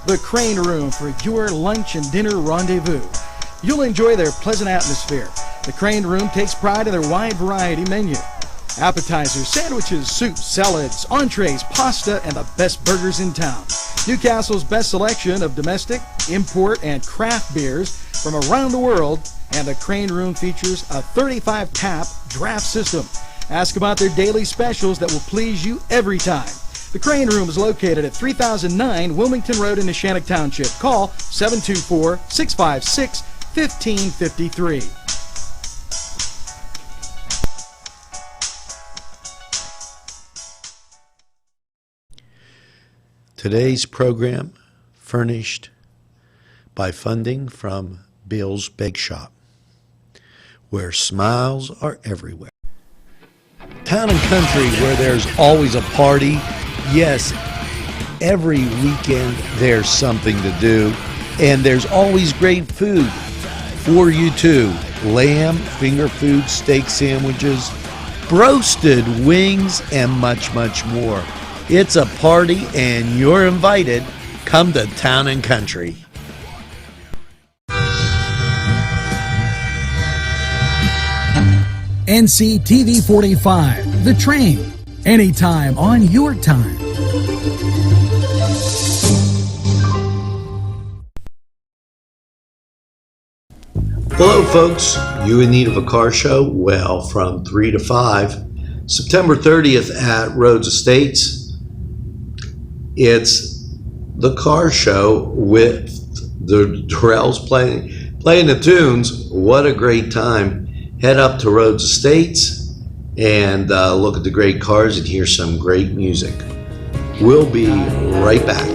the Crane Room for your lunch and dinner rendezvous. You'll enjoy their pleasant atmosphere. The Crane Room takes pride in their wide variety menu. Appetizers, sandwiches, soups, salads, entrees, pasta, and the best burgers in town. Newcastle's best selection of domestic, import, and craft beers from around the world, and the Crane Room features a 35-tap draft system. Ask about their daily specials that will please you every time. The Crane Room is located at 3009 Wilmington Road in Neshannock Township. Call 724-656-1553. Today's program furnished by funding from Bill's Bake Shop, where smiles are everywhere. Town and country where there's always a party. Yes, every weekend there's something to do, and there's always great food for you too. Lamb, finger food, steak sandwiches, roasted wings, and much, much more. It's a party, and you're invited. Come to Town and Country. NCTV45, The Train, anytime on your time. Hello folks, you in need of a car show? Well, from 3 to 5, September 30th at Rhodes Estates, it's the car show with the Dorals playing the tunes. What a great time. Head up to Rhodes Estates and look at the great cars and hear some great music. We'll be right back.